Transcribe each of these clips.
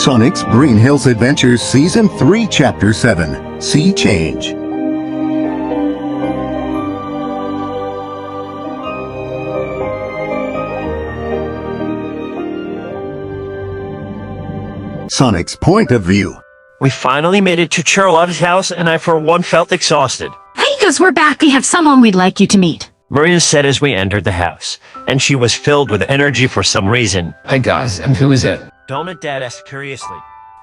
Sonic's Green Hills Adventures Season 3 Chapter 7 Sea Change. Sonic's point of view. We finally made it to Charlotte's house, and I for one felt exhausted. Hey guys, we're back. We have someone we'd like you to meet. Marina said as we entered the house, and she was filled with energy for some reason. Hi guys, and who is it? Donut Dad asked curiously.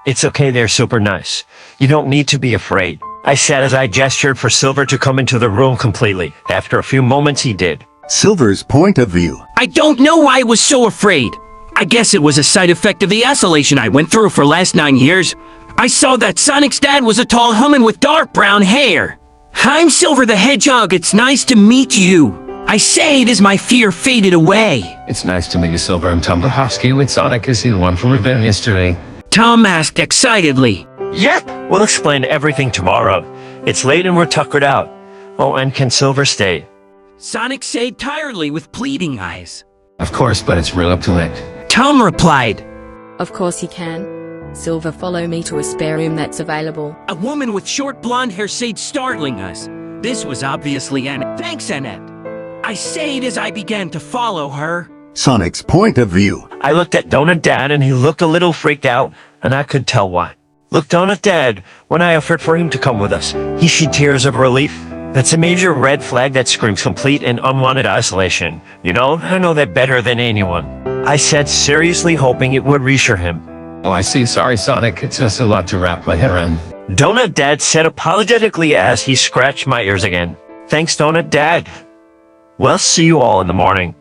It's okay, they're super nice. You don't need to be afraid. I said as I gestured for Silver to come into the room completely. After a few moments he did. Silver's point of view. I don't know why I was so afraid. I guess it was a side effect of the isolation I went through for last 9 years. I saw that Sonic's dad was a tall human with dark brown hair. I'm Silver the Hedgehog, it's nice to meet you. I say it as my fear faded away. It's nice to meet you, Silver. I'm Tom Blahowski with Sonic. Is he the one from Revenge yesterday? Tom asked excitedly. Yep, we'll explain everything tomorrow. It's late and we're tuckered out. Oh, and can Silver stay? Sonic said tiredly with pleading eyes. Of course, but it's real up too late. Tom replied. Of course he can. Silver, follow me to a spare room that's available. A woman with short blonde hair said, startling us. This was obviously Annette. Thanks, Annette. I said as I began to follow her. Sonic's point of view. I looked at Donut Dad and he looked a little freaked out, and I could tell why. Look, Donut Dad, when I offered for him to come with us, he shed tears of relief. That's a major red flag that screams complete and unwanted isolation. You know, I know that better than anyone. I said seriously, hoping it would reassure him. Oh, I see. Sorry, Sonic. It's just a lot to wrap my head around. Donut Dad said apologetically as he scratched my ears again. Thanks, Donut Dad. Well, see you all in the morning.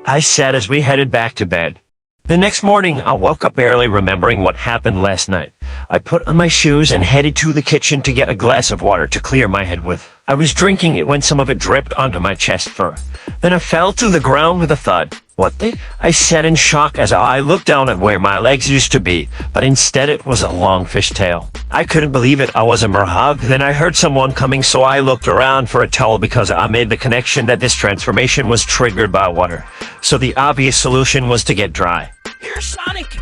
I said as we headed back to bed. The next morning, I woke up barely remembering what happened last night. I put on my shoes and headed to the kitchen to get a glass of water to clear my head with. I was drinking it when some of it dripped onto my chest fur. Then I fell to the ground with a thud. What the? I said in shock as I looked down at where my legs used to be, but instead it was a long fishtail. I couldn't believe it. I was a merhog. Then I heard someone coming, so I looked around for a towel because I made the connection that this transformation was triggered by water. So the obvious solution was to get dry. Here, Sonic!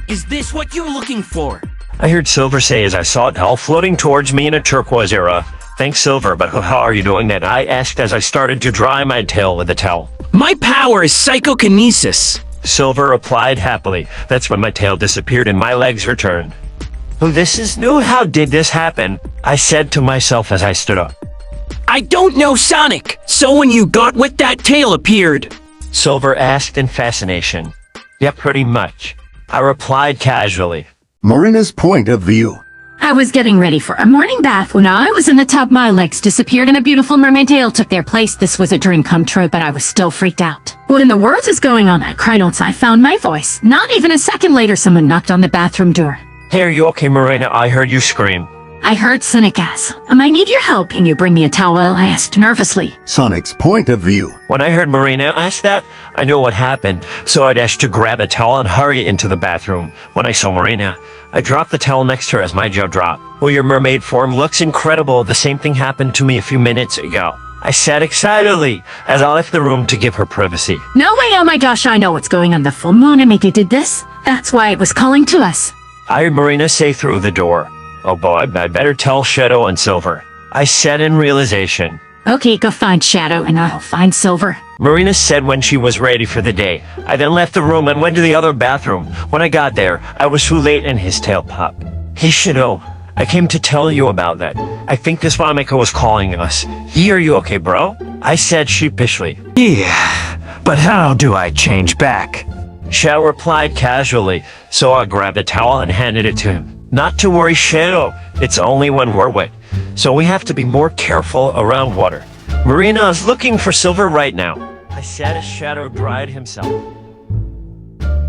Is this what you're looking for? I heard Silver say as I saw it all floating towards me in a turquoise era. Thanks, Silver, but how are you doing that? I asked as I started to dry my tail with the towel. My power is psychokinesis. Silver replied happily. That's when my tail disappeared and my legs returned. Oh, this is new. How did this happen? I said to myself as I stood up. I don't know, Sonic. So when you got wet, that tail appeared. Silver asked in fascination. Yeah, pretty much. I replied casually. Marina's point of view. I was getting ready for a morning bath when I was in the tub. My legs disappeared and a beautiful mermaid tail took their place. This was a dream come true, but I was still freaked out. What in the world is going on? I cried once I found my voice. Not even a second later, someone knocked on the bathroom door. Hey, are you okay, Marina? I heard you scream. I heard Sonic ask, I might need your help. Can you bring me a towel? I asked nervously. Sonic's point of view. When I heard Marina ask that, I knew what happened, so I dashed to grab a towel and hurry into the bathroom. When I saw Marina, I dropped the towel next to her as my jaw dropped. Well, your mermaid form looks incredible. The same thing happened to me a few minutes ago. I said excitedly as I left the room to give her privacy. No way, oh my gosh, I know what's going on. The full moon and Mickey did this. That's why it was calling to us. I heard Marina say through the door. Oh boy, I'd better tell Shadow and Silver. I said in realization. Okay, go find Shadow and I'll find Silver. Marina said when she was ready for the day. I then left the room and went to the other bathroom. When I got there, I was too late and his tail popped. Hey Shadow, I came to tell you about that. I think this Monica was calling us. Are you okay, bro? I said sheepishly. Yeah, but how do I change back? Shadow replied casually, so I grabbed a towel and handed it to him. Not to worry, Shadow. It's only when we're wet. So we have to be more careful around water. Marina is looking for Silver right now. I said as Shadow dried himself.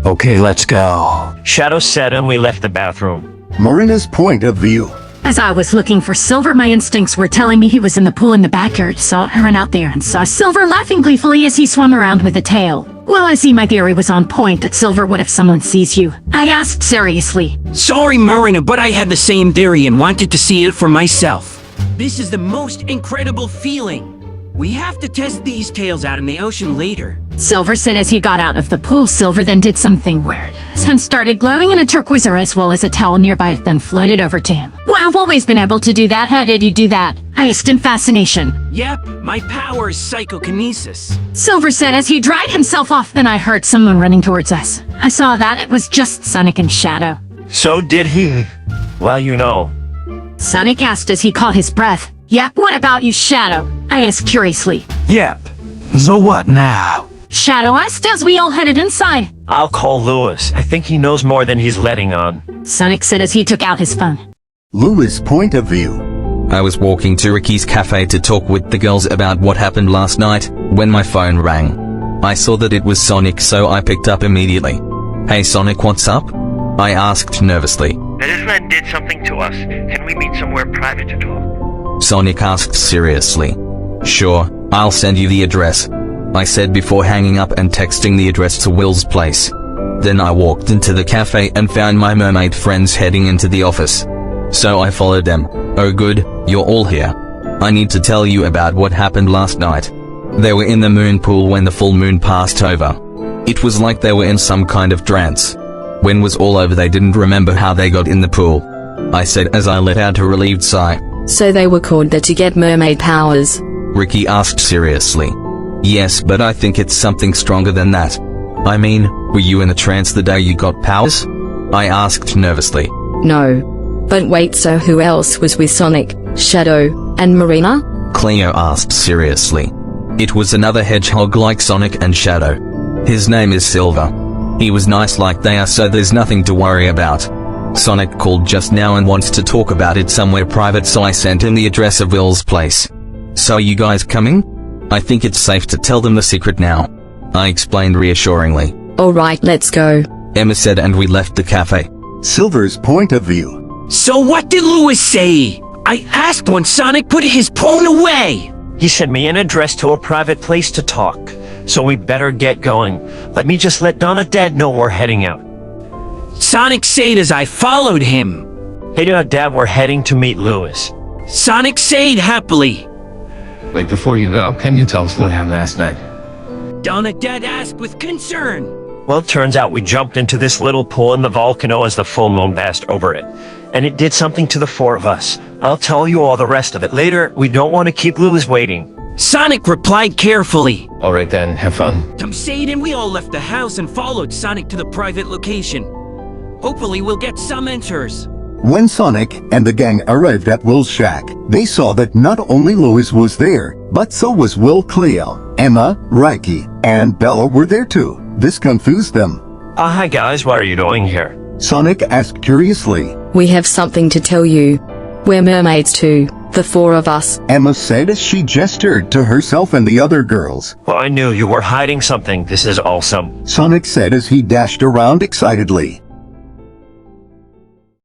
Okay, let's go. Shadow said and we left the bathroom. Marina's point of view. As I was looking for Silver, my instincts were telling me he was in the pool in the backyard. So I ran out there and saw Silver laughing gleefully as he swam around with the tail. Well, I see my theory was on point that Silver, what if someone sees you? I asked seriously. Sorry, Marina, but I had the same theory and wanted to see it for myself. This is the most incredible feeling. We have to test these tails out in the ocean later. Silver said as he got out of the pool. Silver then did something weird. Sun started glowing in a turquoise as well as a towel nearby then floated over to him. Well, I've always been able to do that. How did you do that? I asked in fascination. Yep, my power is psychokinesis. Silver said as he dried himself off. Then I heard someone running towards us. I saw that it was just Sonic and Shadow. So did he. Well, you know. Sonic asked as he caught his breath. Yep, what about you, Shadow? I asked curiously. Yep. So what now? Shadow asked as we all headed inside. I'll call Lewis. I think he knows more than he's letting on. Sonic said as he took out his phone. Lewis' point of view. I was walking to Ricky's cafe to talk with the girls about what happened last night, when my phone rang. I saw that it was Sonic, so I picked up immediately. Hey Sonic, what's up? I asked nervously. Businessman did something to us. Can we meet somewhere private to talk? Sonic asked seriously. Sure, I'll send you the address, I said before hanging up and texting the address to Will's place. Then I walked into the cafe and found my mermaid friends heading into the office. So I followed them. Oh good, you're all here. I need to tell you about what happened last night. They were in the moon pool when the full moon passed over. It was like they were in some kind of trance. When it was all over they didn't remember how they got in the pool. I said as I let out a relieved sigh. So they were called there to get mermaid powers. Ricky asked seriously. Yes, but I think it's something stronger than that. I mean, were you in a trance the day you got powers? I asked nervously. No. But wait, so who else was with Sonic, Shadow, and Marina? Cleo asked seriously. It was another hedgehog like Sonic and Shadow. His name is Silver. He was nice like they are, so there's nothing to worry about. Sonic called just now and wants to talk about it somewhere private, so I sent him the address of Will's place. So you guys coming? I think it's safe to tell them the secret now, I explained reassuringly. Alright, let's go. Emma said, and we left the cafe. Silver's point of view. So what did Lewis say? I asked when Sonic put his phone away. He sent me an address to a private place to talk. So we better get going. Let me just let Donna Dad know we're heading out. Sonic said as I followed him. Hey Dad, we're heading to meet Lewis. Sonic said happily. Wait, before you go, can you tell us what happened last night? Donna Dad asked with concern. Well, it turns out we jumped into this little pool in the volcano as the full moon passed over it. And it did something to the four of us. I'll tell you all the rest of it later. We don't want to keep Lewis waiting. Sonic replied carefully. Alright then, have fun. Tom said, and we all left the house and followed Sonic to the private location. Hopefully we'll get some answers. When Sonic and the gang arrived at Will's shack, they saw that not only Lewis was there, but so was Will, Cleo, Emma, Ricky, and Bella were there too. This confused them. Hi guys, what are you doing here? Sonic asked curiously. We have something to tell you. We're mermaids too, the four of us. Emma said as she gestured to herself and the other girls. Well, I knew you were hiding something. This is awesome. Sonic said as he dashed around excitedly.